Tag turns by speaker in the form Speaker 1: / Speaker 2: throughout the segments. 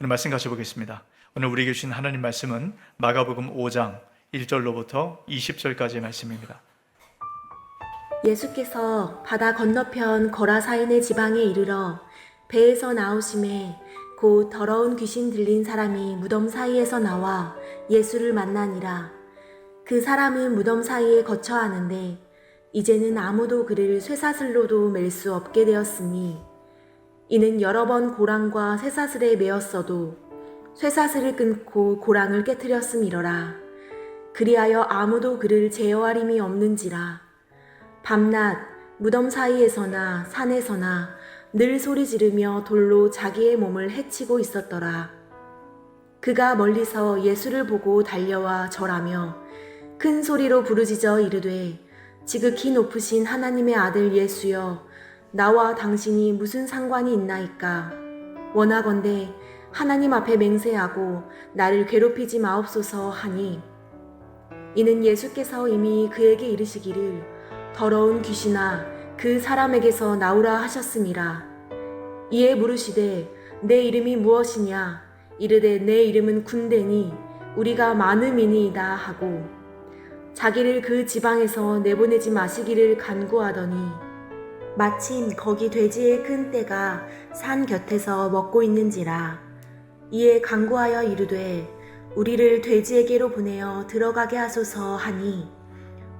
Speaker 1: 오늘 말씀 같이 보겠습니다. 오늘 우리에게 주신 하나님 말씀은 마가복음 5장 1절로부터 20절까지의 말씀입니다.
Speaker 2: 예수께서 바다 건너편 거라사인의 지방에 이르러 배에서 나오심에 곧 더러운 귀신 들린 사람이 무덤 사이에서 나와 예수를 만나니라. 그 사람은 무덤 사이에 거처하는데 이제는 아무도 그를 쇠사슬로도 맬 수 없게 되었으니 이는 여러 번 고랑과 쇠사슬에 매었어도 쇠사슬을 끊고 고랑을 깨뜨렸음이러라. 그리하여 아무도 그를 제어하림이 없는지라. 밤낮 무덤 사이에서나 산에서나 늘 소리 지르며 돌로 자기의 몸을 해치고 있었더라. 그가 멀리서 예수를 보고 달려와 절하며 큰 소리로 부르짖어 이르되 지극히 높으신 하나님의 아들 예수여, 나와 당신이 무슨 상관이 있나이까. 원하건대 하나님 앞에 맹세하고 나를 괴롭히지 마옵소서 하니, 이는 예수께서 이미 그에게 이르시기를 더러운 귀신아 그 사람에게서 나오라 하셨음이라. 이에 물으시되 내 이름이 무엇이냐. 이르되 내 이름은 군대니 우리가 많음이니이다 하고 자기를 그 지방에서 내보내지 마시기를 간구하더니, 마침 거기 돼지의 큰 떼가 산 곁에서 먹고 있는지라. 이에 간구하여 이르되 우리를 돼지에게로 보내어 들어가게 하소서 하니,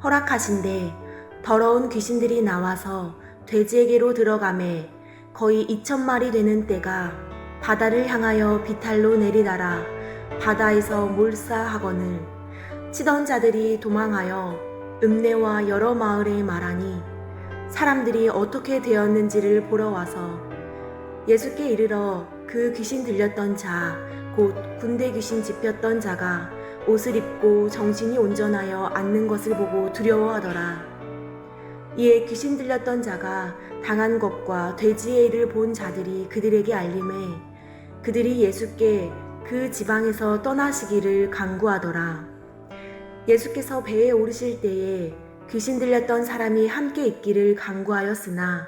Speaker 2: 허락하신대 더러운 귀신들이 나와서 돼지에게로 들어가매 거의 2,000마리 되는 떼가 바다를 향하여 비탈로 내리다라 바다에서 몰사하거늘 치던 자들이 도망하여 읍내와 여러 마을에 말하니, 사람들이 어떻게 되었는지를 보러 와서 예수께 이르러 그 귀신 들렸던 자 곧 군대 귀신 집혔던 자가 옷을 입고 정신이 온전하여 앉는 것을 보고 두려워하더라. 이에 귀신 들렸던 자가 당한 것과 돼지의 일을 본 자들이 그들에게 알림해 그들이 예수께 그 지방에서 떠나시기를 간구하더라. 예수께서 배에 오르실 때에 귀신 들렸던 사람이 함께 있기를 간구하였으나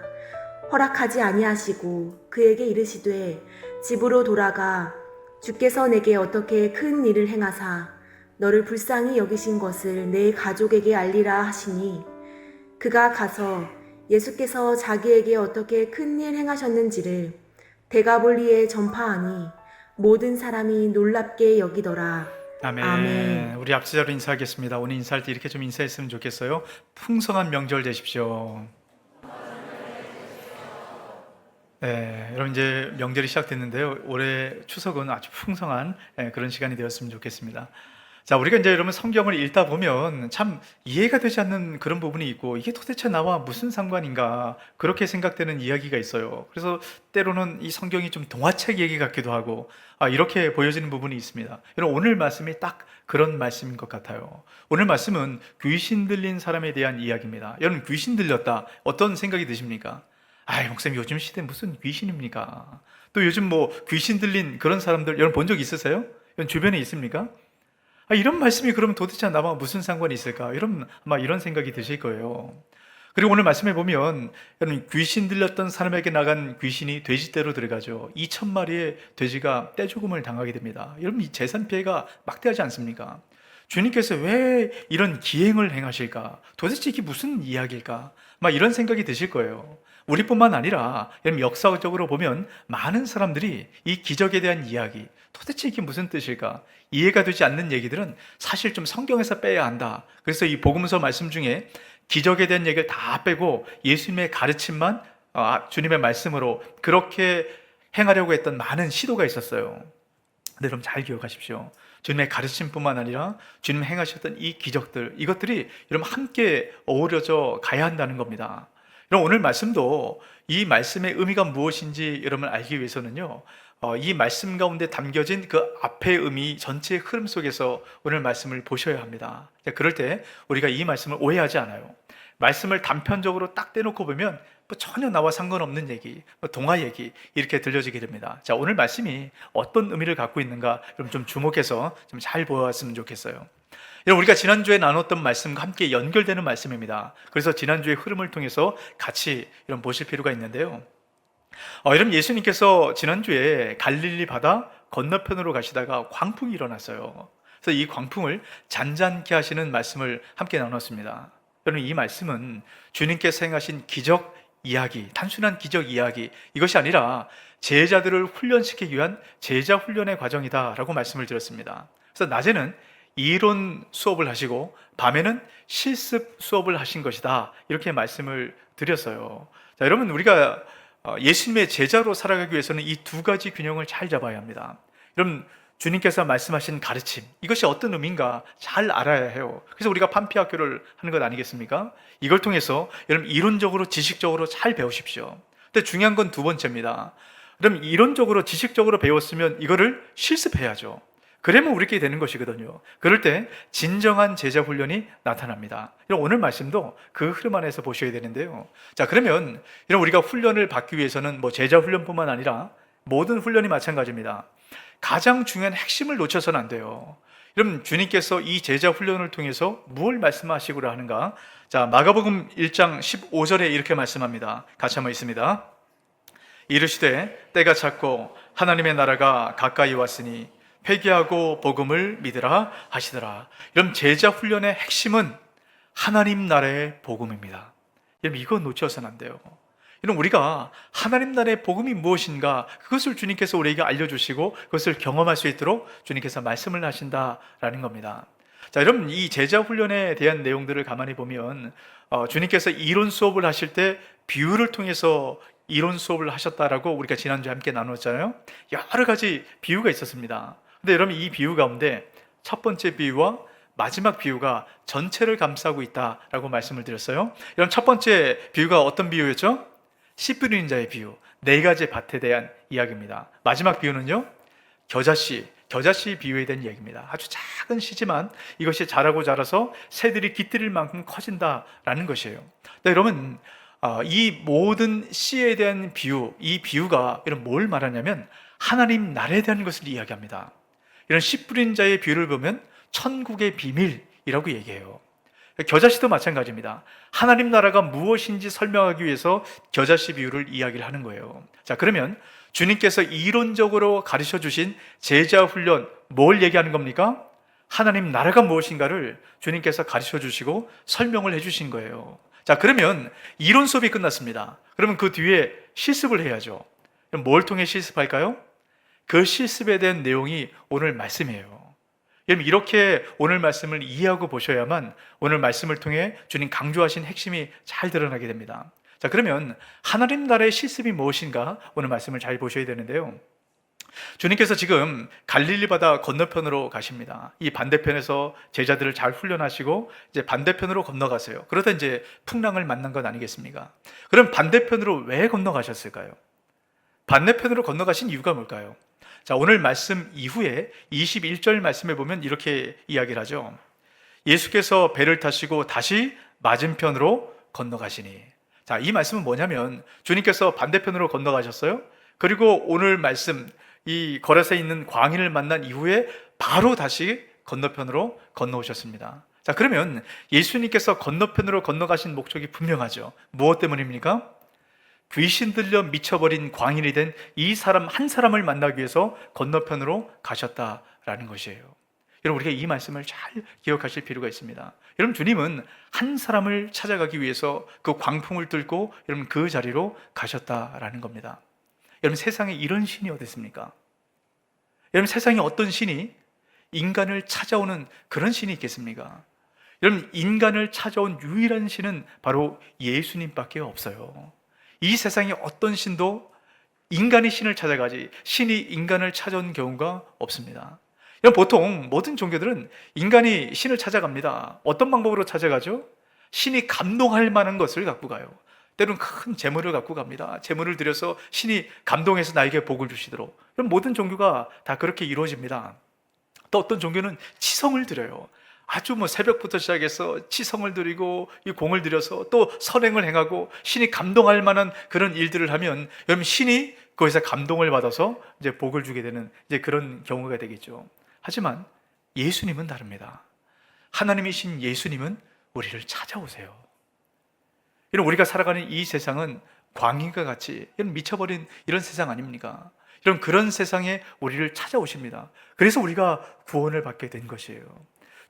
Speaker 2: 허락하지 아니하시고 그에게 이르시되 집으로 돌아가 주께서 내게 어떻게 큰 일을 행하사 너를 불쌍히 여기신 것을 내 가족에게 알리라 하시니, 그가 가서 예수께서 자기에게 어떻게 큰 일 행하셨는지를 데가볼리에 전파하니 모든 사람이 놀랍게 여기더라.
Speaker 1: 아멘.
Speaker 2: 아멘.
Speaker 1: 우리 앞지자로 인사하겠습니다. 오늘 인사할 때 이렇게 좀 인사했으면 좋겠어요. 풍성한 명절 되십시오. 네, 여러분 이제 명절이 시작됐는데요. 올해 추석은 아주 풍성한 그런 시간이 되었으면 좋겠습니다. 자, 우리가 이제 여러분 성경을 읽다 보면 참 이해가 되지 않는 그런 부분이 있고, 이게 도대체 나와 무슨 상관인가 그렇게 생각되는 이야기가 있어요. 그래서 때로는 이 성경이 좀 동화책 얘기 같기도 하고 이렇게 보여지는 부분이 있습니다. 여러분 오늘 말씀이 딱 그런 말씀인 것 같아요. 오늘 말씀은 귀신 들린 사람에 대한 이야기입니다. 여러분 귀신 들렸다 어떤 생각이 드십니까? 목사님 요즘 시대 무슨 귀신입니까? 또 요즘 뭐 귀신 들린 그런 사람들 여러분 본 적 있으세요? 여러분 주변에 있습니까? 이런 말씀이 그럼 도대체 나와 무슨 상관이 있을까? 여러분 아마 이런 생각이 드실 거예요. 그리고 오늘 말씀해 보면 여러분 귀신 들렸던 사람에게 나간 귀신이 돼지떼로 들어가죠. 2,000마리의 돼지가 떼죽음을 당하게 됩니다. 여러분 이 재산 피해가 막대하지 않습니까? 주님께서 왜 이런 기행을 행하실까? 도대체 이게 무슨 이야기일까? 이런 생각이 드실 거예요. 우리뿐만 아니라 여러분 역사적으로 보면 많은 사람들이 이 기적에 대한 이야기, 도대체 이게 무슨 뜻일까? 이해가 되지 않는 얘기들은 사실 좀 성경에서 빼야 한다. 그래서 이 복음서 말씀 중에 기적에 대한 얘기를 다 빼고 예수님의 가르침만 주님의 말씀으로 그렇게 행하려고 했던 많은 시도가 있었어요. 근데 여러분 잘 기억하십시오. 주님의 가르침뿐만 아니라 주님 행하셨던 이 기적들, 이것들이 여러분 함께 어우러져 가야 한다는 겁니다. 여러분 오늘 말씀도 이 말씀의 의미가 무엇인지 여러분 알기 위해서는요, 이 말씀 가운데 담겨진 그 앞의 의미 전체의 흐름 속에서 오늘 말씀을 보셔야 합니다. 그럴 때 우리가 이 말씀을 오해하지 않아요. 말씀을 단편적으로 딱 떼놓고 보면 전혀 나와 상관없는 얘기, 동화 얘기 이렇게 들려지게 됩니다. 자, 오늘 말씀이 어떤 의미를 갖고 있는가 여러분 좀 주목해서 좀 잘 보았으면 좋겠어요. 여러분 우리가 지난주에 나눴던 말씀과 함께 연결되는 말씀입니다. 그래서 지난주의 흐름을 통해서 같이 여러분 보실 필요가 있는데요. 여러분 예수님께서 지난주에 갈릴리 바다 건너편으로 가시다가 광풍이 일어났어요. 그래서 이 광풍을 잔잔케 하시는 말씀을 함께 나눴습니다. 여러분, 이 말씀은 주님께서 행하신 기적 이야기, 단순한 기적 이야기, 이것이 아니라 제자들을 훈련시키기 위한 제자 훈련의 과정이다라고 말씀을 드렸습니다. 그래서 낮에는 이론 수업을 하시고 밤에는 실습 수업을 하신 것이다, 이렇게 말씀을 드렸어요. 자, 여러분, 우리가 예수님의 제자로 살아가기 위해서는 이 두 가지 균형을 잘 잡아야 합니다. 여러분, 주님께서 말씀하신 가르침, 이것이 어떤 의미인가 잘 알아야 해요. 그래서 우리가 판피 학교를 하는 것 아니겠습니까? 이걸 통해서 여러분 이론적으로 지식적으로 잘 배우십시오. 근데 중요한 건 두 번째입니다. 그럼 이론적으로 지식적으로 배웠으면 이거를 실습해야죠. 그러면 우리께 되는 것이거든요. 그럴 때 진정한 제자 훈련이 나타납니다. 오늘 말씀도 그 흐름 안에서 보셔야 되는데요. 자, 그러면 이런 우리가 훈련을 받기 위해서는 뭐 제자 훈련뿐만 아니라 모든 훈련이 마찬가지입니다. 가장 중요한 핵심을 놓쳐서는 안 돼요. 그럼 주님께서 이 제자 훈련을 통해서 무엇을 말씀하시고자 하는가? 자, 마가복음 1장 15절에 이렇게 말씀합니다. 같이 한번 읽습니다. 이르시되 때가 찼고 하나님의 나라가 가까이 왔으니 회개하고 복음을 믿으라 하시더라. 여러분, 제자 훈련의 핵심은 하나님 나라의 복음입니다. 여러분, 이거 놓쳐서는 안 돼요. 여러분, 우리가 하나님 나라의 복음이 무엇인가, 그것을 주님께서 우리에게 알려주시고 그것을 경험할 수 있도록 주님께서 말씀을 하신다라는 겁니다. 자, 여러분, 이 제자 훈련에 대한 내용들을 가만히 보면 주님께서 이론 수업을 하실 때 비유를 통해서 이론 수업을 하셨다라고 우리가 지난주에 함께 나눴잖아요. 여러 가지 비유가 있었습니다. 근데 여러분, 이 비유 가운데 첫 번째 비유와 마지막 비유가 전체를 감싸고 있다라고 말씀을 드렸어요. 여러분, 첫 번째 비유가 어떤 비유였죠? 씨 뿌리는 자의 비유, 4가지 밭에 대한 이야기입니다. 마지막 비유는요, 겨자씨 비유에 대한 이야기입니다. 아주 작은 씨지만 이것이 자라고 자라서 새들이 깃들일 만큼 커진다라는 것이에요. 네, 여러분, 이 모든 씨에 대한 비유, 이 비유가 이런 뭘 말하냐면 하나님 나라에 대한 것을 이야기합니다. 이런 씨 뿌린 자의 비유를 보면 천국의 비밀이라고 얘기해요. 겨자씨도 마찬가지입니다. 하나님 나라가 무엇인지 설명하기 위해서 겨자씨 비유를 이야기를 하는 거예요. 자, 그러면 주님께서 이론적으로 가르쳐 주신 제자 훈련, 뭘 얘기하는 겁니까? 하나님 나라가 무엇인가를 주님께서 가르쳐 주시고 설명을 해 주신 거예요. 자, 그러면 이론 수업이 끝났습니다. 그러면 그 뒤에 실습을 해야죠. 그럼 뭘 통해 실습할까요? 그 실습에 대한 내용이 오늘 말씀이에요. 여러분, 이렇게 오늘 말씀을 이해하고 보셔야만 오늘 말씀을 통해 주님 강조하신 핵심이 잘 드러나게 됩니다. 자, 그러면 하나님 나라의 실습이 무엇인가 오늘 말씀을 잘 보셔야 되는데요. 주님께서 지금 갈릴리 바다 건너편으로 가십니다. 이 반대편에서 제자들을 잘 훈련하시고 이제 반대편으로 건너가세요. 그러다 이제 풍랑을 만난 것 아니겠습니까? 그럼 반대편으로 왜 건너가셨을까요? 반대편으로 건너가신 이유가 뭘까요? 자, 오늘 말씀 이후에 21절 말씀에 보면 이렇게 이야기를 하죠. 예수께서 배를 타시고 다시 맞은편으로 건너가시니. 자, 이 말씀은 뭐냐면 주님께서 반대편으로 건너가셨어요. 그리고 오늘 말씀, 이 거라사에 있는 광인을 만난 이후에 바로 다시 건너편으로 건너오셨습니다. 자, 그러면 예수님께서 건너편으로 건너가신 목적이 분명하죠. 무엇 때문입니까? 귀신 들려 미쳐버린 광인이 된 이 사람 한 사람을 만나기 위해서 건너편으로 가셨다라는 것이에요. 여러분, 우리가 이 말씀을 잘 기억하실 필요가 있습니다. 여러분, 주님은 한 사람을 찾아가기 위해서 그 광풍을 뚫고 여러분 그 자리로 가셨다라는 겁니다. 여러분, 세상에 이런 신이 어디 있습니까? 여러분, 세상에 어떤 신이 인간을 찾아오는 그런 신이 있겠습니까? 여러분, 인간을 찾아온 유일한 신은 바로 예수님밖에 없어요. 이 세상에 어떤 신도 인간이 신을 찾아가지 신이 인간을 찾아온 경우가 없습니다. 보통 모든 종교들은 인간이 신을 찾아갑니다. 어떤 방법으로 찾아가죠? 신이 감동할 만한 것을 갖고 가요. 때로는 큰 재물을 갖고 갑니다. 재물을 드려서 신이 감동해서 나에게 복을 주시도록. 그럼 모든 종교가 다 그렇게 이루어집니다. 또 어떤 종교는 치성을 드려요. 아주 새벽부터 시작해서 치성을 드리고 이 공을 들여서 또 선행을 행하고 신이 감동할 만한 그런 일들을 하면 여러분, 신이 거기서 감동을 받아서 이제 복을 주게 되는 이제 그런 경우가 되겠죠. 하지만 예수님은 다릅니다. 하나님이신 예수님은 우리를 찾아오세요. 이런 우리가 살아가는 이 세상은 광인과 같이 이런 미쳐버린 이런 세상 아닙니까? 이런 그런 세상에 우리를 찾아오십니다. 그래서 우리가 구원을 받게 된 것이에요.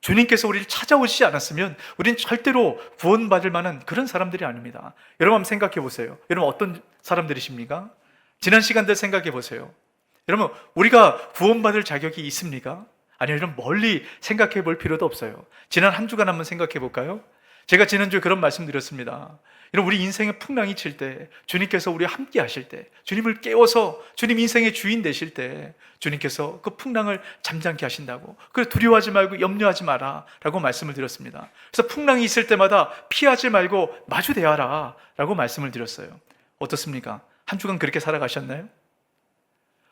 Speaker 1: 주님께서 우리를 찾아오시지 않았으면 우리는 절대로 구원받을 만한 그런 사람들이 아닙니다. 여러분 한번 생각해 보세요. 여러분 어떤 사람들이십니까? 지난 시간들 생각해 보세요. 여러분 우리가 구원받을 자격이 있습니까? 아니요, 여러분 멀리 생각해 볼 필요도 없어요. 지난 한 주간 한번 생각해 볼까요? 제가 지난주에 그런 말씀 드렸습니다. 여러분 우리 인생에 풍랑이 칠 때, 주님께서 우리와 함께 하실 때, 주님을 깨워서 주님 인생의 주인 되실 때 주님께서 그 풍랑을 잠잠케 하신다고, 그래 두려워하지 말고 염려하지 마라 라고 말씀을 드렸습니다. 그래서 풍랑이 있을 때마다 피하지 말고 마주 대하라 라고 말씀을 드렸어요. 어떻습니까? 한 주간 그렇게 살아가셨나요?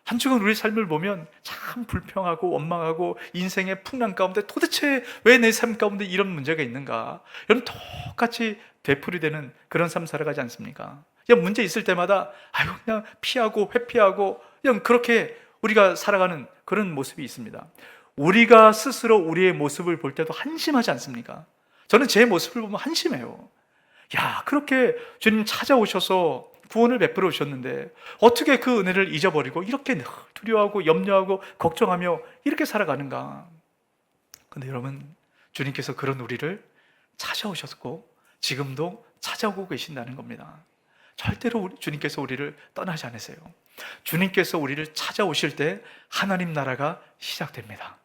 Speaker 1: 한 주간 우리 삶을 보면 참 불평하고 원망하고 인생의 풍랑 가운데 도대체 왜 내 삶 가운데 이런 문제가 있는가? 여러분 똑같이 되풀이되는 그런 삶 살아가지 않습니까? 그냥 문제 있을 때마다 그냥 피하고 회피하고 그냥 그렇게 우리가 살아가는 그런 모습이 있습니다. 우리가 스스로 우리의 모습을 볼 때도 한심하지 않습니까? 저는 제 모습을 보면 한심해요. 야, 그렇게 주님 찾아오셔서 구원을 베풀어 주셨는데 어떻게 그 은혜를 잊어버리고 이렇게 늘 두려워하고 염려하고 걱정하며 이렇게 살아가는가? 근데 여러분, 주님께서 그런 우리를 찾아오셨고 지금도 찾아오고 계신다는 겁니다. 절대로 주님께서 우리를 떠나지 않으세요. 주님께서 우리를 찾아오실 때 하나님 나라가 시작됩니다.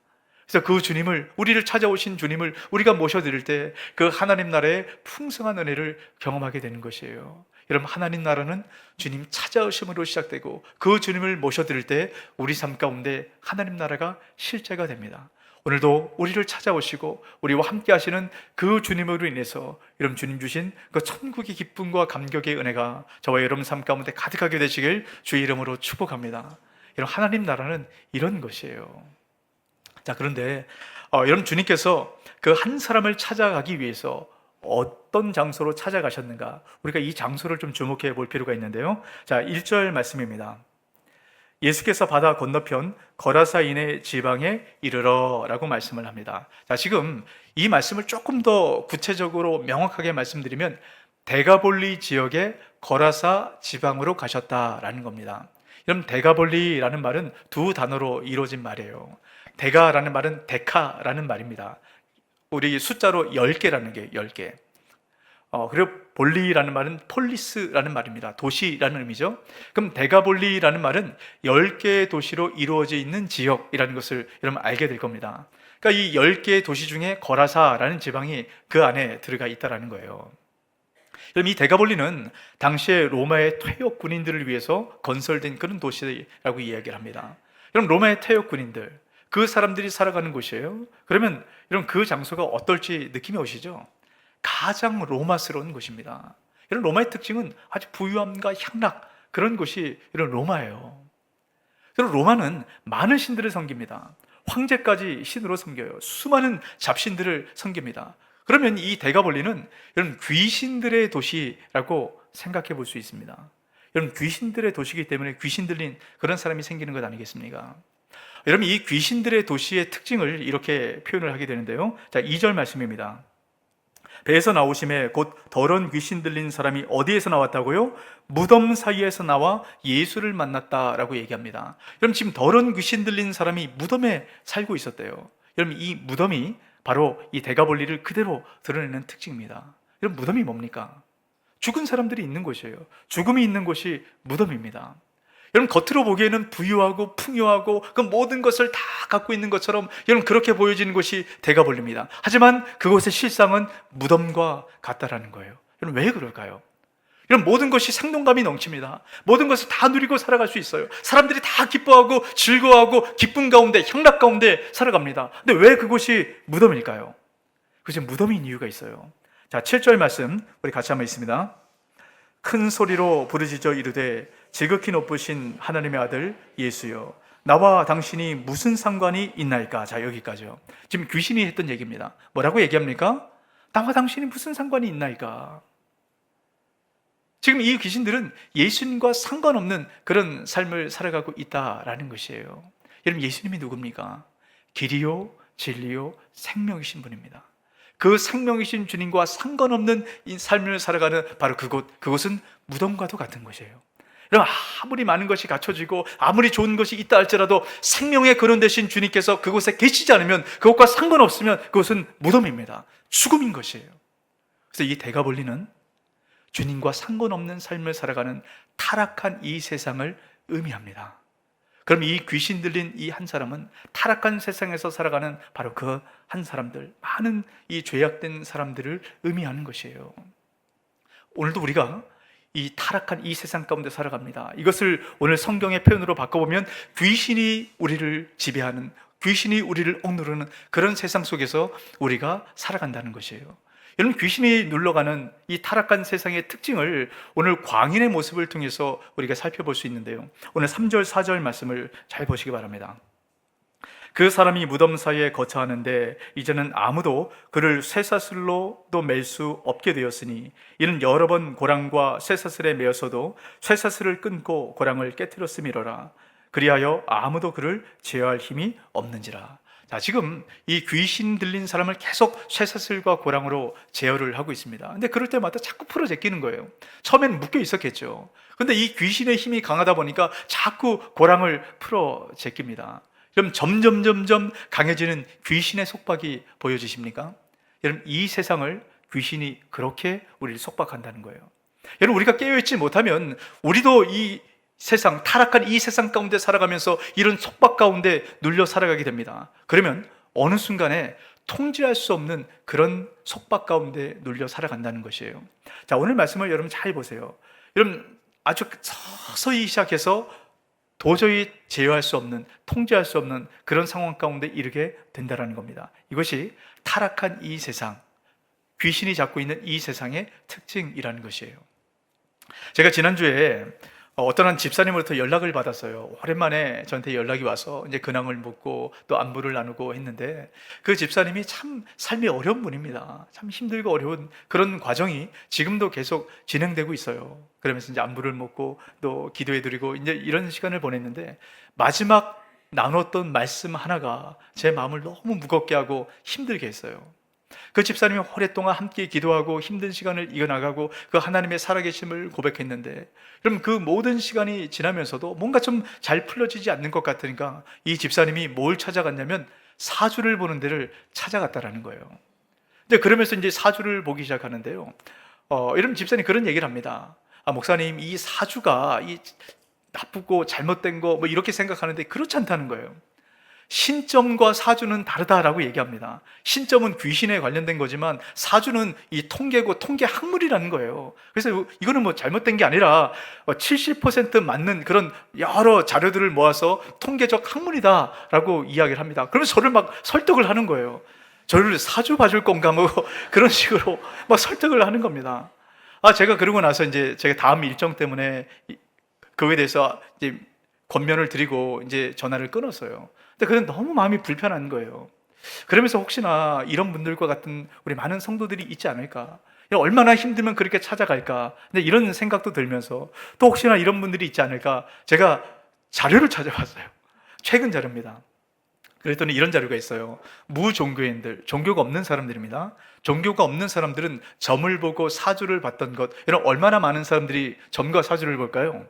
Speaker 1: 그래서 그 주님을, 우리를 찾아오신 주님을 우리가 모셔드릴 때 그 하나님 나라의 풍성한 은혜를 경험하게 되는 것이에요. 여러분, 하나님 나라는 주님 찾아오심으로 시작되고 그 주님을 모셔드릴 때 우리 삶 가운데 하나님 나라가 실제가 됩니다. 오늘도 우리를 찾아오시고 우리와 함께 하시는 그 주님으로 인해서 여러분 주님 주신 그 천국의 기쁨과 감격의 은혜가 저와 여러분 삶 가운데 가득하게 되시길 주의 이름으로 축복합니다. 여러분, 하나님 나라는 이런 것이에요. 자, 그런데 여러분, 주님께서 그 한 사람을 찾아가기 위해서 어떤 장소로 찾아가셨는가? 우리가 이 장소를 좀 주목해 볼 필요가 있는데요. 자, 1절 말씀입니다. 예수께서 바다 건너편 거라사인의 지방에 이르러 라고 말씀을 합니다. 자, 지금 이 말씀을 조금 더 구체적으로 명확하게 말씀드리면 데가볼리 지역의 거라사 지방으로 가셨다라는 겁니다. 여러분, 데가볼리라는 말은 두 단어로 이루어진 말이에요. 데가라는 말은 데카라는 말입니다. 우리 숫자로 10개라는 게 10개. 그리고 볼리라는 말은 폴리스라는 말입니다. 도시라는 의미죠. 그럼 데가볼리라는 말은 10개의 도시로 이루어져 있는 지역이라는 것을 여러분 알게 될 겁니다. 그러니까 이 10개의 도시 중에 거라사라는 지방이 그 안에 들어가 있다는 거예요. 그럼 이 데가볼리는 당시에 로마의 퇴역 군인들을 위해서 건설된 그런 도시라고 이야기를 합니다. 그럼 로마의 퇴역 군인들, 그 사람들이 살아가는 곳이에요. 그러면 여러분, 그 장소가 어떨지 느낌이 오시죠? 가장 로마스러운 곳입니다. 이런 로마의 특징은 아주 부유함과 향락, 그런 곳이 이런 로마예요. 그리고 로마는 많은 신들을 섬깁니다. 황제까지 신으로 섬겨요. 수많은 잡신들을 섬깁니다. 그러면 이 데가볼리는 이런 귀신들의 도시라고 생각해 볼 수 있습니다. 여러분, 귀신들의 도시이기 때문에 귀신 들린 그런 사람이 생기는 것 아니겠습니까? 여러분, 이 귀신들의 도시의 특징을 이렇게 표현을 하게 되는데요. 자, 2절 말씀입니다. 배에서 나오심에 곧 더러운 귀신 들린 사람이 어디에서 나왔다고요? 무덤 사이에서 나와 예수를 만났다라고 얘기합니다. 여러분, 지금 더러운 귀신 들린 사람이 무덤에 살고 있었대요. 여러분, 이 무덤이 바로 이 데가볼리를 그대로 드러내는 특징입니다. 여러분, 무덤이 뭡니까? 죽은 사람들이 있는 곳이에요. 죽음이 있는 곳이 무덤입니다. 여러분, 겉으로 보기에는 부유하고 풍요하고 그 모든 것을 다 갖고 있는 것처럼 여러분 그렇게 보여지는 곳이 데가볼리입니다. 하지만 그곳의 실상은 무덤과 같다라는 거예요. 여러분, 왜 그럴까요? 여러분, 모든 것이 생동감이 넘칩니다. 모든 것을 다 누리고 살아갈 수 있어요. 사람들이 다 기뻐하고 즐거워하고 기쁨 가운데, 향락 가운데 살아갑니다. 근데 왜 그곳이 무덤일까요? 그것이 무덤인 이유가 있어요. 자, 7절 말씀 우리 같이 한번 읽습니다. 큰 소리로 부르짖어 이르되 지극히 높으신 하나님의 아들 예수여, 나와 당신이 무슨 상관이 있나이까? 자, 여기까지요. 지금 귀신이 했던 얘기입니다. 뭐라고 얘기합니까? 나와 당신이 무슨 상관이 있나이까? 지금 이 귀신들은 예수님과 상관없는 그런 삶을 살아가고 있다라는 것이에요. 여러분, 예수님이 누굽니까? 길이요 진리요 생명이신 분입니다. 그 생명이신 주님과 상관없는 이 삶을 살아가는 바로 그곳은 무덤과도 같은 것이에요. 여러분, 아무리 많은 것이 갖춰지고 아무리 좋은 것이 있다 할지라도 생명의 근원 되신 주님께서 그곳에 계시지 않으면, 그것과 상관없으면 그것은 무덤입니다. 죽음인 것이에요. 그래서 이 대가볼리는 주님과 상관없는 삶을 살아가는 타락한 이 세상을 의미합니다. 그럼 이 귀신 들린 이 한 사람은 타락한 세상에서 살아가는 바로 그 한 사람들, 많은 이 죄악된 사람들을 의미하는 것이에요. 오늘도 우리가 이 타락한 이 세상 가운데 살아갑니다. 이것을 오늘 성경의 표현으로 바꿔보면 귀신이 우리를 지배하는, 귀신이 우리를 억누르는 그런 세상 속에서 우리가 살아간다는 것이에요. 여러분, 귀신이 눌러가는 이 타락한 세상의 특징을 오늘 광인의 모습을 통해서 우리가 살펴볼 수 있는데요, 오늘 3절 4절 말씀을 잘 보시기 바랍니다. 그 사람이 무덤 사이에 거처하는데 이제는 아무도 그를 쇠사슬로도 맬 수 없게 되었으니 이는 여러 번 고랑과 쇠사슬에 매어서도 쇠사슬을 끊고 고랑을 깨뜨렸음이로라. 그리하여 아무도 그를 제어할 힘이 없는지라. 자, 지금 이 귀신 들린 사람을 계속 쇠사슬과 고랑으로 제어를 하고 있습니다. 근데 그럴 때마다 자꾸 풀어 제끼는 거예요. 처음에는 묶여 있었겠죠. 근데 이 귀신의 힘이 강하다 보니까 자꾸 고랑을 풀어 제낍니다. 그럼 점점 강해지는 귀신의 속박이 보여지십니까? 여러분, 이 세상을 귀신이 그렇게 우리를 속박한다는 거예요. 여러분, 우리가 깨어있지 못하면 우리도 이 세상, 타락한 이 세상 가운데 살아가면서 이런 속박 가운데 눌려 살아가게 됩니다. 그러면 어느 순간에 통제할 수 없는 그런 속박 가운데 눌려 살아간다는 것이에요. 자, 오늘 말씀을 여러분 잘 보세요. 여러분, 아주 서서히 시작해서 도저히 제어할 수 없는, 통제할 수 없는 그런 상황 가운데 이르게 된다는 겁니다. 이것이 타락한 이 세상, 귀신이 잡고 있는 이 세상의 특징이라는 것이에요. 제가 지난주에 어떤 한 집사님으로부터 연락을 받았어요. 오랜만에 저한테 연락이 와서 이제 근황을 묻고 또 안부를 나누고 했는데, 그 집사님이 참 삶이 어려운 분입니다. 참 힘들고 어려운 그런 과정이 지금도 계속 진행되고 있어요. 그러면서 이제 안부를 묻고 또 기도해드리고 이제 이런 시간을 보냈는데, 마지막 나눴던 말씀 하나가 제 마음을 너무 무겁게 하고 힘들게 했어요. 그 집사님이 오랫동안 함께 기도하고 힘든 시간을 이겨나가고 그 하나님의 살아계심을 고백했는데, 그럼 그 모든 시간이 지나면서도 뭔가 좀 잘 풀려지지 않는 것 같으니까 이 집사님이 뭘 찾아갔냐면 사주를 보는 데를 찾아갔다라는 거예요. 근데 그러면서 이제 사주를 보기 시작하는데요, 이런 집사님이 그런 얘기를 합니다. 목사님, 이 사주가 이 나쁘고 잘못된 거 뭐 이렇게 생각하는데 그렇지 않다는 거예요. 신점과 사주는 다르다라고 얘기합니다. 신점은 귀신에 관련된 거지만 사주는 이 통계고 통계 학문이라는 거예요. 그래서 이거는 뭐 잘못된 게 아니라 70% 맞는 그런 여러 자료들을 모아서 통계적 학문이다라고 이야기를 합니다. 그러면서 저를 막 설득을 하는 거예요. 저를 사주 봐줄 건가 뭐 그런 식으로 막 설득을 하는 겁니다. 제가 그러고 나서 이제 제가 다음 일정 때문에 그거에 대해서 이제 권면을 드리고 이제 전화를 끊었어요. 근데 그건 너무 마음이 불편한 거예요. 그러면서 혹시나 이런 분들과 같은 우리 많은 성도들이 있지 않을까, 얼마나 힘들면 그렇게 찾아갈까, 근데 이런 생각도 들면서 또 혹시나 이런 분들이 있지 않을까, 제가 자료를 찾아봤어요. 최근 자료입니다. 그랬더니 이런 자료가 있어요. 무종교인들, 종교가 없는 사람들입니다. 종교가 없는 사람들은 점을 보고 사주를 봤던 것, 이런 얼마나 많은 사람들이 점과 사주를 볼까요?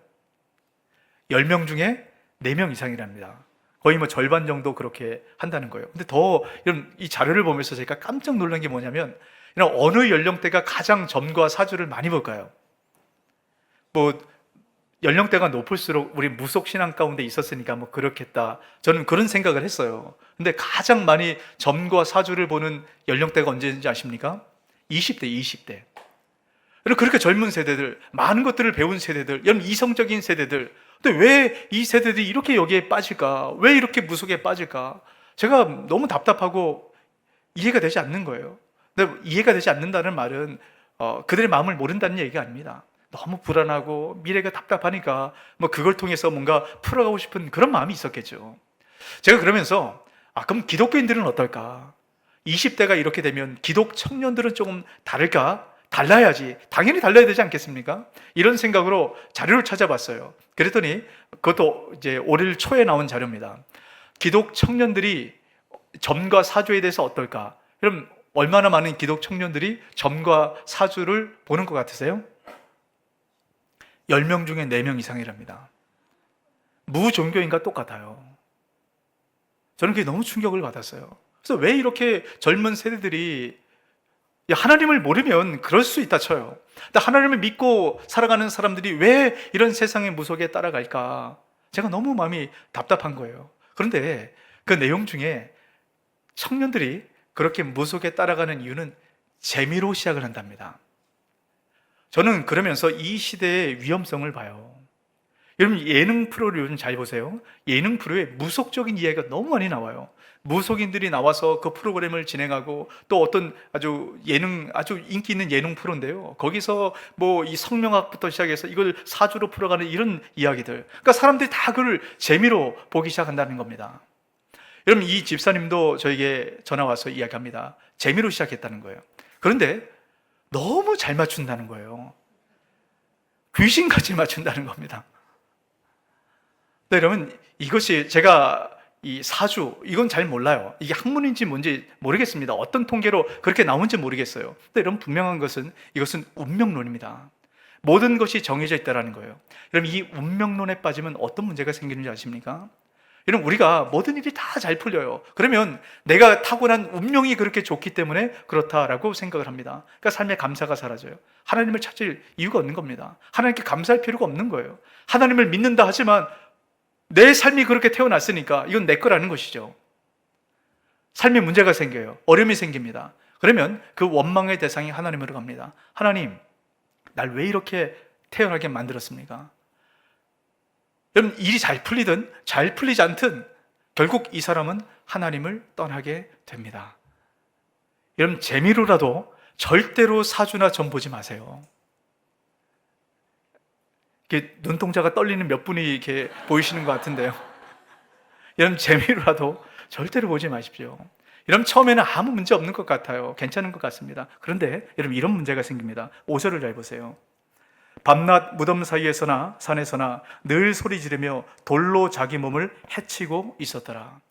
Speaker 1: 10명 중에 4명 이상이랍니다. 거의 뭐 절반 정도 그렇게 한다는 거예요. 근데 더 이런 이 자료를 보면서 제가 깜짝 놀란 게 뭐냐면, 이런 어느 연령대가 가장 점과 사주를 많이 볼까요? 뭐 연령대가 높을수록 우리 무속 신앙 가운데 있었으니까 뭐 그렇겠다, 저는 그런 생각을 했어요. 근데 가장 많이 점과 사주를 보는 연령대가 언제인지 아십니까? 20대, 20대. 그렇게 젊은 세대들, 많은 것들을 배운 세대들, 이런 이성적인 세대들, 근데 왜 이 세대들이 이렇게 여기에 빠질까? 왜 이렇게 무속에 빠질까? 제가 너무 답답하고 이해가 되지 않는 거예요. 근데 이해가 되지 않는다는 말은 그들의 마음을 모른다는 얘기가 아닙니다. 너무 불안하고 미래가 답답하니까 뭐 그걸 통해서 뭔가 풀어가고 싶은 그런 마음이 있었겠죠. 제가 그러면서 그럼 기독교인들은 어떨까? 20대가 이렇게 되면 기독 청년들은 조금 다를까? 달라야지, 당연히 달라야 되지 않겠습니까? 이런 생각으로 자료를 찾아봤어요. 그랬더니 그것도 이제 올 초에 나온 자료입니다. 기독 청년들이 점과 사주에 대해서 어떨까? 그럼 얼마나 많은 기독 청년들이 점과 사주를 보는 것 같으세요? 10명 중에 4명 이상이랍니다. 무종교인과 똑같아요. 저는 그게 너무 충격을 받았어요. 그래서 왜 이렇게 젊은 세대들이 하나님을 모르면 그럴 수 있다 쳐요. 근데 하나님을 믿고 살아가는 사람들이 왜 이런 세상의 무속에 따라갈까? 제가 너무 마음이 답답한 거예요. 그런데 그 내용 중에 청년들이 그렇게 무속에 따라가는 이유는 재미로 시작을 한답니다. 저는 그러면서 이 시대의 위험성을 봐요. 여러분, 예능 프로를 요즘 잘 보세요. 예능 프로에 무속적인 이야기가 너무 많이 나와요. 무속인들이 나와서 그 프로그램을 진행하고, 또 어떤 아주 인기 있는 예능 프로인데요. 거기서 뭐 이 성명학부터 시작해서 이걸 사주로 풀어가는 이런 이야기들. 그러니까 사람들이 다 그걸 재미로 보기 시작한다는 겁니다. 여러분, 이 집사님도 저에게 전화 와서 이야기합니다. 재미로 시작했다는 거예요. 그런데 너무 잘 맞춘다는 거예요. 귀신같이 맞춘다는 겁니다. 네, 여러분, 이것이 제가 이 사주, 이건 잘 몰라요. 이게 학문인지 뭔지 모르겠습니다. 어떤 통계로 그렇게 나온지 모르겠어요. 근데 여러분, 분명한 것은 이것은 운명론입니다. 모든 것이 정해져 있다는 거예요. 여러분, 이 운명론에 빠지면 어떤 문제가 생기는지 아십니까? 여러분, 우리가 모든 일이 다 잘 풀려요. 그러면 내가 타고난 운명이 그렇게 좋기 때문에 그렇다라고 생각을 합니다. 그러니까 삶의 감사가 사라져요. 하나님을 찾을 이유가 없는 겁니다. 하나님께 감사할 필요가 없는 거예요. 하나님을 믿는다 하지만 내 삶이 그렇게 태어났으니까 이건 내 거라는 것이죠. 삶에 문제가 생겨요. 어려움이 생깁니다. 그러면 그 원망의 대상이 하나님으로 갑니다. 하나님, 날 왜 이렇게 태어나게 만들었습니까? 여러분, 일이 잘 풀리든 잘 풀리지 않든 결국 이 사람은 하나님을 떠나게 됩니다. 여러분, 재미로라도 절대로 사주나 점 보지 마세요. 이렇게 눈동자가 떨리는 몇 분이 이렇게 보이시는 것 같은데요. 여러분, 재미로라도 절대로 보지 마십시오. 여러분, 처음에는 아무 문제 없는 것 같아요. 괜찮은 것 같습니다. 그런데 여러분, 이런 문제가 생깁니다. 5절을 잘 보세요. 밤낮 무덤 사이에서나 산에서나 늘 소리 지르며 돌로 자기 몸을 해치고 있었더라.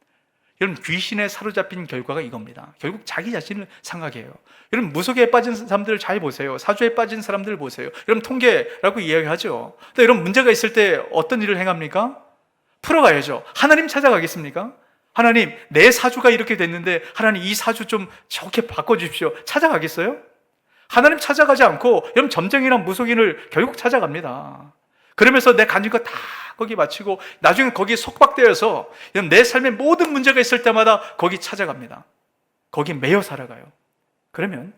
Speaker 1: 여러분, 귀신에 사로잡힌 결과가 이겁니다. 결국 자기 자신을 상하게 해요. 여러분, 무속에 빠진 사람들을 잘 보세요. 사주에 빠진 사람들을 보세요. 여러분, 통계라고 이야기하죠. 근데 이런 문제가 있을 때 어떤 일을 행합니까? 풀어가야죠. 하나님 찾아가겠습니까? 하나님, 내 사주가 이렇게 됐는데 하나님, 이 사주 좀 좋게 바꿔주십시오. 찾아가겠어요? 하나님 찾아가지 않고 여러분, 점쟁이랑 무속인을 결국 찾아갑니다. 그러면서 내 가진 거 다 거기 마치고 나중에 거기에 속박되어서 내 삶에 모든 문제가 있을 때마다 거기 찾아갑니다. 거기 매여 살아가요. 그러면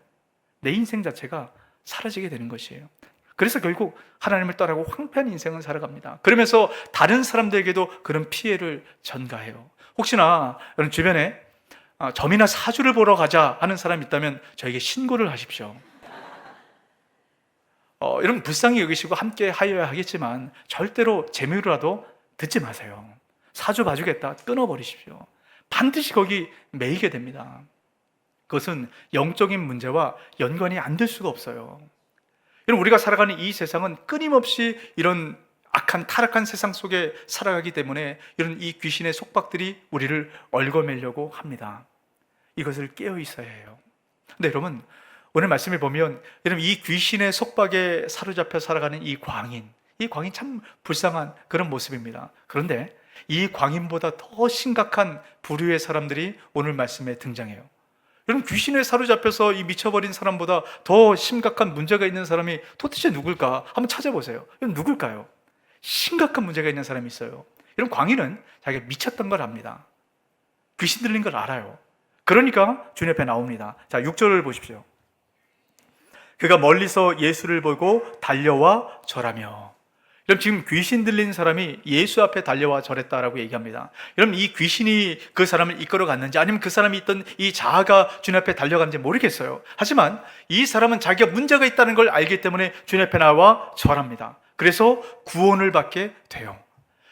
Speaker 1: 내 인생 자체가 사라지게 되는 것이에요. 그래서 결국 하나님을 떠나고 황폐한 인생을 살아갑니다. 그러면서 다른 사람들에게도 그런 피해를 전가해요. 혹시나 여러분 주변에 점이나 사주를 보러 가자 하는 사람이 있다면 저에게 신고를 하십시오. 여러분, 불쌍히 여기시고 함께 하여야 하겠지만 절대로 재미로라도 듣지 마세요. 사주 봐주겠다 끊어버리십시오. 반드시 거기 매이게 됩니다. 그것은 영적인 문제와 연관이 안 될 수가 없어요. 여러분, 우리가 살아가는 이 세상은 끊임없이 이런 악한 타락한 세상 속에 살아가기 때문에 이런 이 귀신의 속박들이 우리를 얽어매려고 합니다. 이것을 깨어 있어야 해요. 근데 여러분, 오늘 말씀을 보면 여러분, 이 귀신의 속박에 사로잡혀 살아가는 이 광인 참 불쌍한 그런 모습입니다. 그런데 이 광인보다 더 심각한 부류의 사람들이 오늘 말씀에 등장해요. 여러분, 귀신에 사로잡혀서 이 미쳐버린 사람보다 더 심각한 문제가 있는 사람이 도대체 누굴까? 한번 찾아보세요. 여러분, 누굴까요? 심각한 문제가 있는 사람이 있어요. 여러분, 광인은 자기가 미쳤던 걸 압니다. 귀신 들린 걸 알아요. 그러니까 주님 앞에 나옵니다. 자, 6절을 보십시오. 그가 멀리서 예수를 보고 달려와 절하며. 여러분, 지금 귀신 들린 사람이 예수 앞에 달려와 절했다라고 얘기합니다. 여러분, 이 귀신이 그 사람을 이끌어 갔는지 아니면 그 사람이 있던 이 자아가 주님 앞에 달려갔는지 모르겠어요. 하지만 이 사람은 자기가 문제가 있다는 걸 알기 때문에 주님 앞에 나와 절합니다. 그래서 구원을 받게 돼요.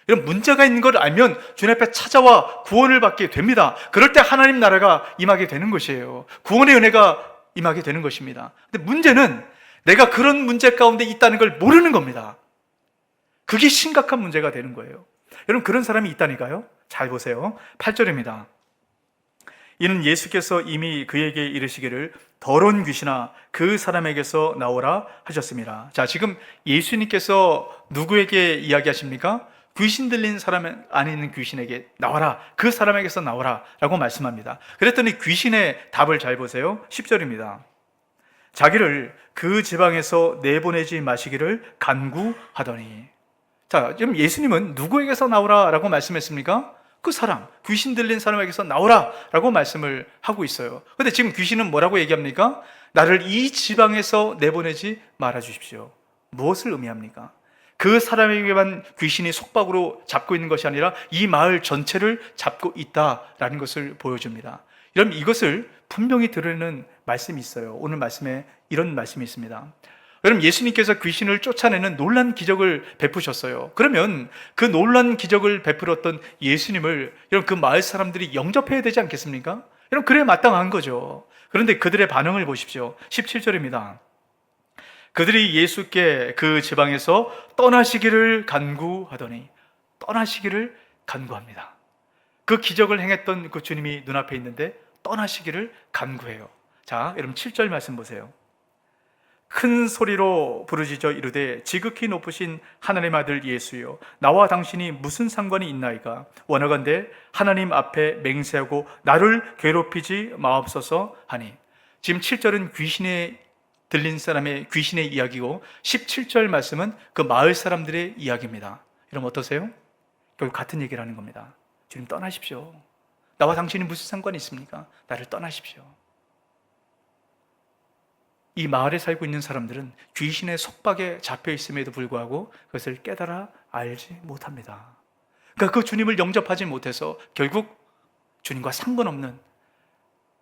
Speaker 1: 여러분, 문제가 있는 걸 알면 주님 앞에 찾아와 구원을 받게 됩니다. 그럴 때 하나님 나라가 임하게 되는 것이에요. 구원의 은혜가 임하게 되는 것입니다. 근데 문제는 내가 그런 문제 가운데 있다는 걸 모르는 겁니다. 그게 심각한 문제가 되는 거예요. 여러분, 그런 사람이 있다니까요. 잘 보세요. 8절입니다. 이는 예수께서 이미 그에게 이르시기를 더러운 귀신아 그 사람에게서 나오라 하셨습니다. 자, 지금 예수님께서 누구에게 이야기하십니까? 귀신 들린 사람 안에 있는 귀신에게 나와라, 그 사람에게서 나와라 라고 말씀합니다. 그랬더니 귀신의 답을 잘 보세요. 10절입니다. 자기를 그 지방에서 내보내지 마시기를 간구하더니. 자, 지금 예수님은 누구에게서 나오라 라고 말씀했습니까? 그 사람, 귀신 들린 사람에게서 나오라 라고 말씀을 하고 있어요. 근데 지금 귀신은 뭐라고 얘기합니까? 나를 이 지방에서 내보내지 말아 주십시오. 무엇을 의미합니까? 그 사람에게만 귀신이 속박으로 잡고 있는 것이 아니라 이 마을 전체를 잡고 있다라는 것을 보여줍니다. 여러분, 이것을 분명히 드러내는 말씀이 있어요. 오늘 말씀에 이런 말씀이 있습니다. 여러분, 예수님께서 귀신을 쫓아내는 놀란 기적을 베푸셨어요. 그러면 그 놀란 기적을 베풀었던 예수님을 여러분 그 마을 사람들이 영접해야 되지 않겠습니까? 여러분, 그래야 마땅한 거죠. 그런데 그들의 반응을 보십시오. 17절입니다. 그들이 예수께 그 지방에서 떠나시기를 간구하더니. 떠나시기를 간구합니다. 그 기적을 행했던 그 주님이 눈앞에 있는데 떠나시기를 간구해요. 자, 여러분 7절 말씀 보세요. 큰 소리로 부르짖어 이르되 지극히 높으신 하나님 아들 예수여, 나와 당신이 무슨 상관이 있나이까? 원하건대 하나님 앞에 맹세하고 나를 괴롭히지 마옵소서 하니. 지금 7절은 귀신에 들린 사람의 귀신의 이야기고 17절 말씀은 그 마을 사람들의 이야기입니다. 여러분 어떠세요? 결국 같은 얘기를 하는 겁니다. 주님 떠나십시오. 나와 당신이 무슨 상관이 있습니까? 나를 떠나십시오. 이 마을에 살고 있는 사람들은 귀신의 속박에 잡혀 있음에도 불구하고 그것을 깨달아 알지 못합니다. 그러니까 그 주님을 영접하지 못해서 결국 주님과 상관없는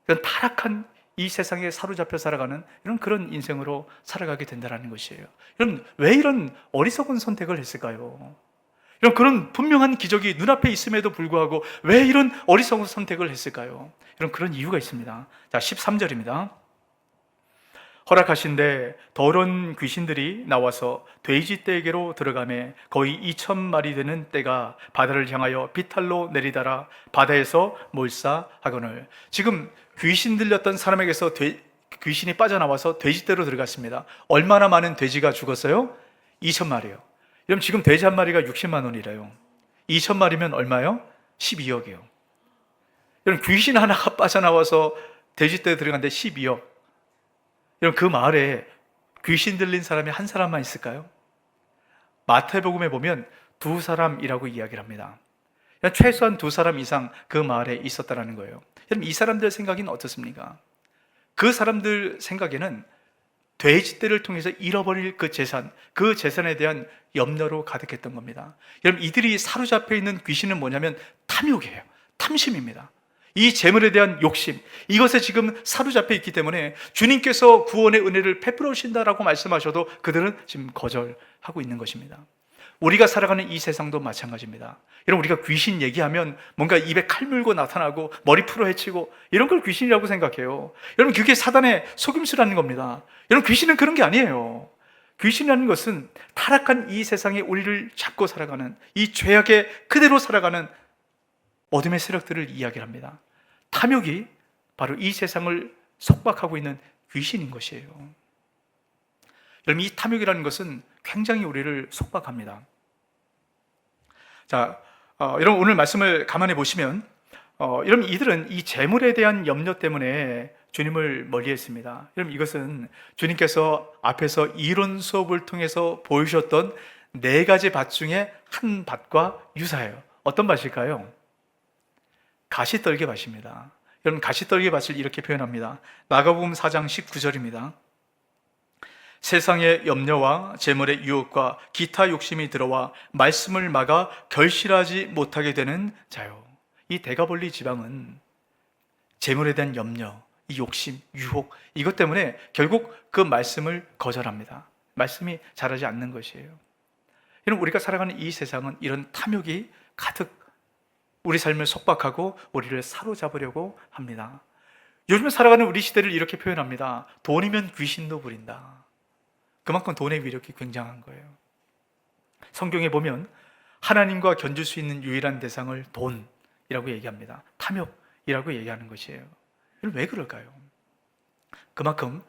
Speaker 1: 그런 타락한 이 세상에 사로잡혀 살아가는 이런 그런 인생으로 살아가게 된다는 것이에요. 여러분, 왜 이런 어리석은 선택을 했을까요? 이런 그런 분명한 기적이 눈앞에 있음에도 불구하고 왜 이런 어리석은 선택을 했을까요? 이런 그런 이유가 있습니다. 자, 13절입니다. 허락하신데 더러운 귀신들이 나와서 돼지떼에게로 들어가매 거의 2,000마리 되는 떼가 바다를 향하여 비탈로 내리다라 바다에서 몰사하거늘. 지금 귀신 들렸던 사람에게서 귀신이 빠져나와서 돼지떼로 들어갔습니다. 얼마나 많은 돼지가 죽었어요? 2,000마리요. 여러분, 지금 돼지 한 마리가 60만 원이래요. 2,000마리면 얼마요? 12억이요. 여러분, 귀신 하나가 빠져나와서 돼지떼에 들어갔는데 12억. 여러분, 그 마을에 귀신 들린 사람이 한 사람만 있을까요? 마태복음에 보면 2사람이라고 이야기를 합니다. 최소한 2사람 이상 그 마을에 있었다는 거예요. 여러분, 이 사람들 생각은 어떻습니까? 그 사람들 생각에는 돼지떼를 통해서 잃어버릴 그 재산에 대한 염려로 가득했던 겁니다. 여러분, 이들이 사로잡혀 있는 귀신은 뭐냐면 탐욕이에요. 탐심입니다. 이 재물에 대한 욕심, 이것에 지금 사로잡혀 있기 때문에 주님께서 구원의 은혜를 베풀어 주신다라고 말씀하셔도 그들은 지금 거절하고 있는 것입니다. 우리가 살아가는 이 세상도 마찬가지입니다. 여러분, 우리가 귀신 얘기하면 뭔가 입에 칼 물고 나타나고 머리 풀어 헤치고 이런 걸 귀신이라고 생각해요. 여러분, 그게 사단의 속임수라는 겁니다. 여러분, 귀신은 그런 게 아니에요. 귀신이라는 것은 타락한 이 세상에 우리를 잡고 살아가는, 이 죄악에 그대로 살아가는 어둠의 세력들을 이야기를 합니다. 탐욕이 바로 이 세상을 속박하고 있는 귀신인 것이에요. 여러분, 이 탐욕이라는 것은 굉장히 우리를 속박합니다. 자, 여러분 오늘 말씀을 감안해 보시면 여러분, 이들은 이 재물에 대한 염려 때문에 주님을 멀리했습니다. 여러분, 이것은 주님께서 앞에서 이론 수업을 통해서 보여주셨던 4가지 밭 중에 한 밭과 유사해요. 어떤 밭일까요? 가시떨기 밭입니다. 여러분, 가시떨기 밭을 이렇게 표현합니다. 마가복음 4장 19절입니다. 세상의 염려와 재물의 유혹과 기타 욕심이 들어와 말씀을 막아 결실하지 못하게 되는 자요. 이 대가볼리 지방은 재물에 대한 염려, 이 욕심, 유혹, 이것 때문에 결국 그 말씀을 거절합니다. 말씀이 자라지 않는 것이에요. 여러분, 우리가 살아가는 이 세상은 이런 탐욕이 가득 우리 삶을 속박하고 우리를 사로잡으려고 합니다. 요즘 살아가는 우리 시대를 이렇게 표현합니다. 돈이면 귀신도 부린다. 그만큼 돈의 위력이 굉장한 거예요. 성경에 보면 하나님과 견줄 수 있는 유일한 대상을 돈이라고 얘기합니다. 탐욕, 이라고 얘기하는 것이에요. 여러분, 왜 그럴까요? 그만큼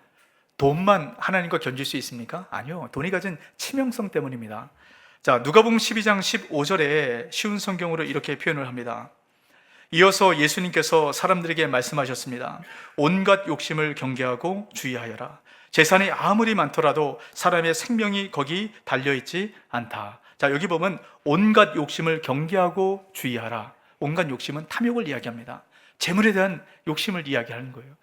Speaker 1: 돈만 하나님과 견줄 수 있습니까? 아니요. 돈이 가진 치명성 때문입니다. 자, 누가복음 12장 15절에 쉬운 성경으로 이렇게 표현을 합니다. 이어서 예수님께서 사람들에게 말씀하셨습니다. 온갖 욕심을 경계하고 주의하여라. 재산이 아무리 많더라도 사람의 생명이 거기 달려있지 않다. 자, 여기 보면 온갖 욕심을 경계하고 주의하라. 온갖 욕심은 탐욕을 이야기합니다. 재물에 대한 욕심을 이야기하는 거예요.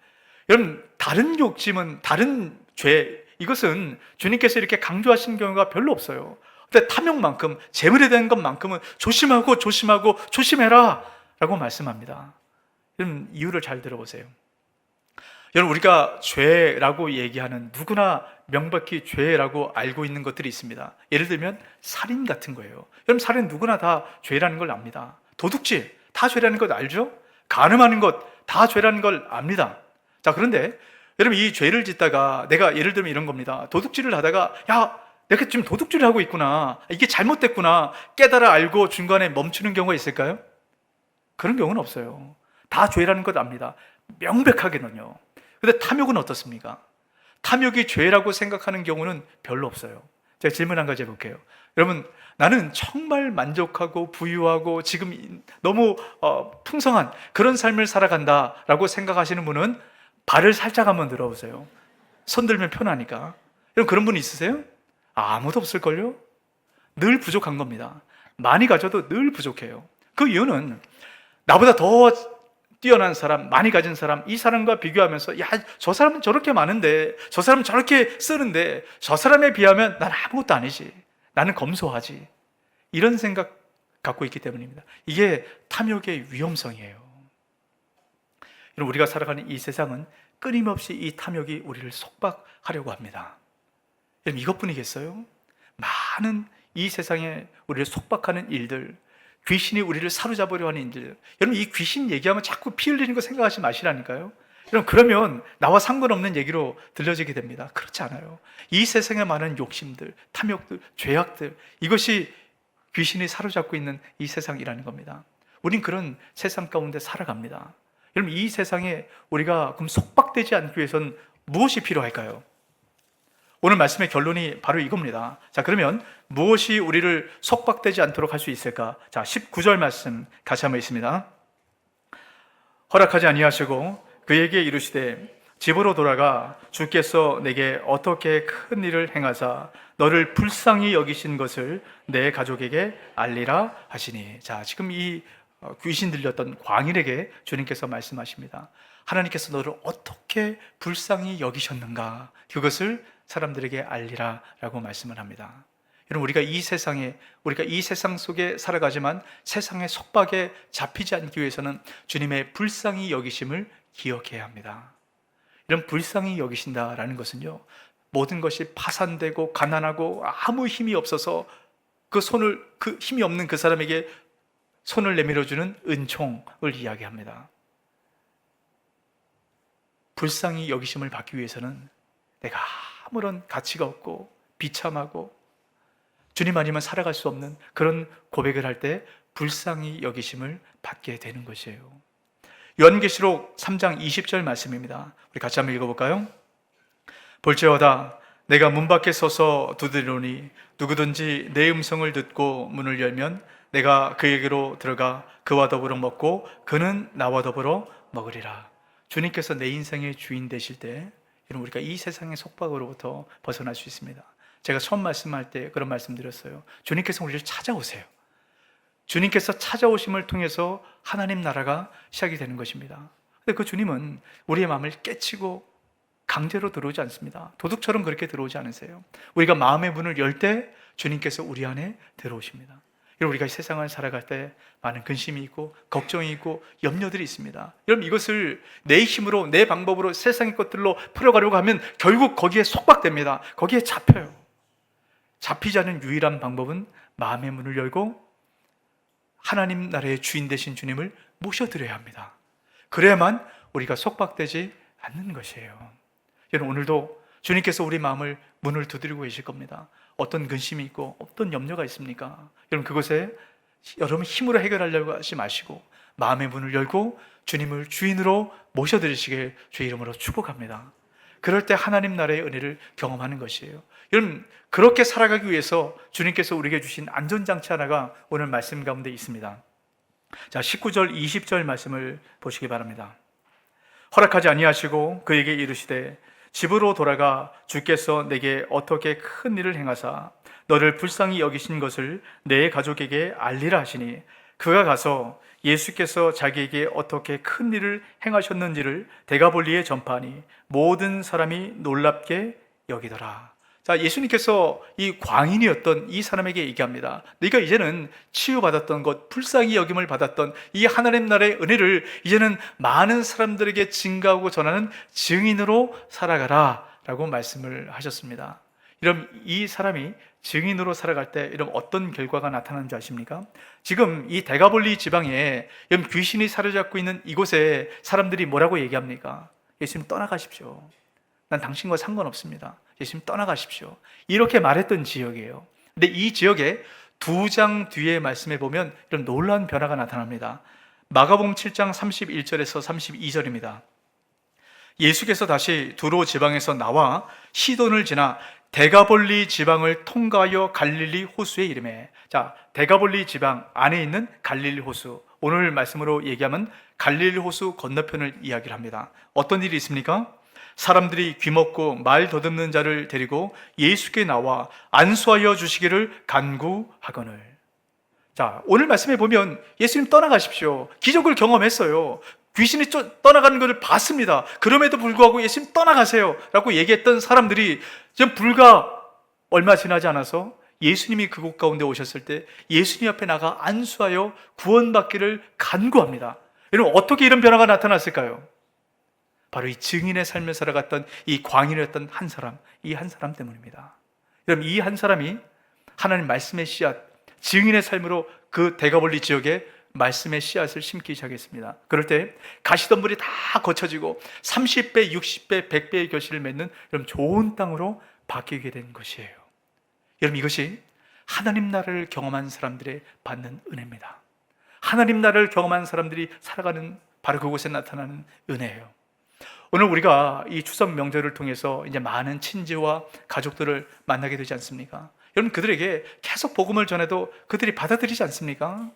Speaker 1: 여러분, 다른 욕심은, 다른 죄, 이것은 주님께서 이렇게 강조하신 경우가 별로 없어요. 근데 탐욕만큼, 재물에 대한 것만큼은 조심하고 조심하고 조심해라 라고 말씀합니다. 여러분, 이유를 잘 들어보세요. 여러분, 우리가 죄라고 얘기하는, 누구나 명백히 죄라고 알고 있는 것들이 있습니다. 예를 들면 살인 같은 거예요. 여러분, 살인 누구나 다 죄라는 걸 압니다. 도둑질 다 죄라는 것 알죠? 간음하는 것 다 죄라는 걸 압니다. 자, 그런데 여러분, 이 죄를 짓다가, 내가 예를 들면 이런 겁니다. 도둑질을 하다가, 야, 내가 지금 도둑질을 하고 있구나, 이게 잘못됐구나 깨달아 알고 중간에 멈추는 경우가 있을까요? 그런 경우는 없어요. 다 죄라는 것 압니다. 명백하게는요. 근데 탐욕은 어떻습니까? 탐욕이 죄라고 생각하는 경우는 별로 없어요. 제가 질문 한 가지 해볼게요. 여러분, 나는 정말 만족하고 부유하고 지금 너무 풍성한 그런 삶을 살아간다라고 생각하시는 분은 발을 살짝 한번 들어보세요. 손 들면 편하니까. 여러분, 그런 분 있으세요? 아무도 없을걸요? 늘 부족한 겁니다. 많이 가져도 늘 부족해요. 그 이유는 나보다 더 뛰어난 사람, 많이 가진 사람, 이 사람과 비교하면서, 야, 저 사람은 저렇게 많은데, 저 사람은 저렇게 쓰는데, 저 사람에 비하면 난 아무것도 아니지, 나는 검소하지, 이런 생각 갖고 있기 때문입니다. 이게 탐욕의 위험성이에요. 여러분, 우리가 살아가는 이 세상은 끊임없이 이 탐욕이 우리를 속박하려고 합니다. 여러분, 이것뿐이겠어요? 많은 이 세상에 우리를 속박하는 일들, 귀신이 우리를 사로잡으려 하는 일들, 여러분, 이 귀신 얘기하면 자꾸 피 흘리는 거 생각하지 마시라니까요. 여러분, 그러면 나와 상관없는 얘기로 들려지게 됩니다. 그렇지 않아요. 이 세상에 많은 욕심들, 탐욕들, 죄악들, 이것이 귀신이 사로잡고 있는 이 세상이라는 겁니다. 우린 그런 세상 가운데 살아갑니다. 여러분, 이 세상에 우리가 그럼 속박되지 않기 위해서는 무엇이 필요할까요? 오늘 말씀의 결론이 바로 이겁니다. 자, 그러면 무엇이 우리를 속박되지 않도록 할 수 있을까? 자, 19절 말씀 다시 한번 있습니다. 허락하지 아니하시고 그에게 이르시되 집으로 돌아가 주께서 내게 어떻게 큰 일을 행하사 너를 불쌍히 여기신 것을 내 가족에게 알리라 하시니. 자, 지금 이 귀신 들렸던 광인에게 주님께서 말씀하십니다. 하나님께서 너를 어떻게 불쌍히 여기셨는가, 그것을 사람들에게 알리라 라고 말씀을 합니다. 여러분, 우리가 이 세상 속에 살아가지만 세상의 속박에 잡히지 않기 위해서는 주님의 불쌍히 여기심을 기억해야 합니다. 이런 불쌍히 여기신다라는 것은요, 모든 것이 파산되고 가난하고 아무 힘이 없어서 그 힘이 없는 그 사람에게 손을 내밀어주는 은총을 이야기합니다. 불쌍히 여기심을 받기 위해서는 내가 아무런 가치가 없고 비참하고 주님 아니면 살아갈 수 없는 그런 고백을 할 때 불쌍히 여기심을 받게 되는 것이에요. 요한계시록 3장 20절 말씀입니다. 우리 같이 한번 읽어볼까요? 볼지어다 내가 문 밖에 서서 두드리노니 누구든지 내 음성을 듣고 문을 열면 내가 그에게로 들어가 그와 더불어 먹고 그는 나와 더불어 먹으리라. 주님께서 내 인생의 주인 되실 때 우리가 이 세상의 속박으로부터 벗어날 수 있습니다. 제가 처음 말씀할 때 그런 말씀 드렸어요. 주님께서 우리를 찾아오세요. 주님께서 찾아오심을 통해서 하나님 나라가 시작이 되는 것입니다. 근데 그 주님은 우리의 마음을 깨치고 강제로 들어오지 않습니다. 도둑처럼 그렇게 들어오지 않으세요. 우리가 마음의 문을 열 때 주님께서 우리 안에 들어오십니다. 우리가 이 세상을 살아갈 때 많은 근심이 있고 걱정이 있고 염려들이 있습니다. 여러분, 이것을 내 힘으로 내 방법으로 세상의 것들로 풀어가려고 하면 결국 거기에 속박됩니다. 거기에 잡혀요. 잡히지 않은 유일한 방법은 마음의 문을 열고 하나님 나라의 주인 되신 주님을 모셔드려야 합니다. 그래야만 우리가 속박되지 않는 것이에요. 여러분, 오늘도 주님께서 우리 마음을 문을 두드리고 계실 겁니다. 어떤 근심이 있고 어떤 염려가 있습니까? 여러분, 그것에 여러분 힘으로 해결하려고 하지 마시고 마음의 문을 열고 주님을 주인으로 모셔드리시길 주의 이름으로 축복합니다. 그럴 때 하나님 나라의 은혜를 경험하는 것이에요. 여러분, 그렇게 살아가기 위해서 주님께서 우리에게 주신 안전장치 하나가 오늘 말씀 가운데 있습니다. 자, 19절 20절 말씀을 보시기 바랍니다. 허락하지 아니하시고 그에게 이르시되 집으로 돌아가 주께서 내게 어떻게 큰 일을 행하사 너를 불쌍히 여기신 것을 내 가족에게 알리라 하시니 그가 가서 예수께서 자기에게 어떻게 큰 일을 행하셨는지를 데가볼리에 전파하니 모든 사람이 놀랍게 여기더라. 자, 예수님께서 이 광인이었던 이 사람에게 얘기합니다. 네가 이제는 치유받았던 것, 불쌍히 여김을 받았던 이 하나님 나라의 은혜를 이제는 많은 사람들에게 증가하고 전하는 증인으로 살아가라 라고 말씀을 하셨습니다. 이런 이 사람이 증인으로 살아갈 때 이런 어떤 결과가 나타나는 줄 아십니까? 지금 이 데가볼리 지방에 이런 귀신이 사로잡고 있는 이곳에 사람들이 뭐라고 얘기합니까? 예수님 떠나가십시오. 난 당신과 상관없습니다. 예수님 떠나가십시오. 이렇게 말했던 지역이에요. 근데 이 지역에 2장 뒤에 말씀해 보면 이런 놀라운 변화가 나타납니다. 마가복음 7장 31절에서 32절입니다. 예수께서 다시 두로 지방에서 나와 시돈을 지나 데가볼리 지방을 통과하여 갈릴리 호수에 이르매, 자, 데가볼리 지방 안에 있는 갈릴리 호수, 오늘 말씀으로 얘기하면 갈릴리 호수 건너편을 이야기를 합니다. 어떤 일이 있습니까? 사람들이 귀먹고 말 더듬는 자를 데리고 예수께 나와 안수하여 주시기를 간구하거늘. 자, 오늘 말씀해 보면 예수님 떠나가십시오. 기적을 경험했어요. 귀신이 떠나가는 것을 봤습니다. 그럼에도 불구하고 예수님 떠나가세요 라고 얘기했던 사람들이 지금 불과 얼마 지나지 않아서 예수님이 그곳 가운데 오셨을 때 예수님 앞에 나가 안수하여 구원받기를 간구합니다. 여러분, 어떻게 이런 변화가 나타났을까요? 바로 이 증인의 삶을 살아갔던 이 광인이었던 한 사람, 이 한 사람 때문입니다. 여러분, 이 한 사람이 하나님 말씀의 씨앗, 증인의 삶으로 그 데가볼리 지역에 말씀의 씨앗을 심기 시작했습니다. 그럴 때 가시덤불이 다 거쳐지고 30배, 60배, 100배의 결실을 맺는 여러분 좋은 땅으로 바뀌게 된 것이에요. 여러분, 이것이 하나님 나라를 경험한 사람들의 받는 은혜입니다. 하나님 나라를 경험한 사람들이 살아가는 바로 그곳에 나타나는 은혜예요. 오늘 우리가 이 추석 명절을 통해서 이제 많은 친지와 가족들을 만나게 되지 않습니까? 여러분, 그들에게 계속 복음을 전해도 그들이 받아들이지 않습니까?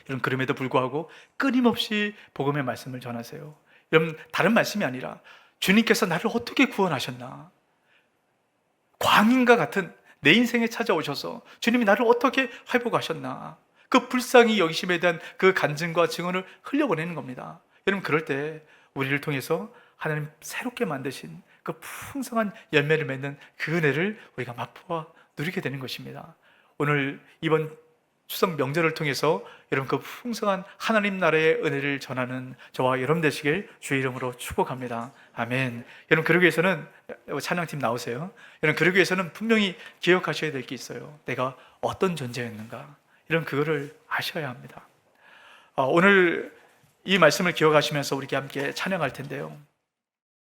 Speaker 1: 여러분, 그럼에도 불구하고 끊임없이 복음의 말씀을 전하세요. 여러분, 다른 말씀이 아니라 주님께서 나를 어떻게 구원하셨나? 광인과 같은 내 인생에 찾아오셔서 주님이 나를 어떻게 회복하셨나? 그 불쌍히 여기심에 대한 그 간증과 증언을 흘려보내는 겁니다. 여러분, 그럴 때 우리를 통해서 하나님 새롭게 만드신 그 풍성한 열매를 맺는 그 은혜를 우리가 맛보아 누리게 되는 것입니다. 오늘 이번 추석 명절을 통해서 여러분 그 풍성한 하나님 나라의 은혜를 전하는 저와 여러분 되시길 주의 이름으로 축복합니다. 아멘. 여러분, 그러기 위해서는 찬양팀 나오세요. 여러분, 그러기 위해서는 분명히 기억하셔야 될 게 있어요. 내가 어떤 존재였는가, 이런 그거를 아셔야 합니다. 오늘 이 말씀을 기억하시면서 우리 함께 찬양할 텐데요.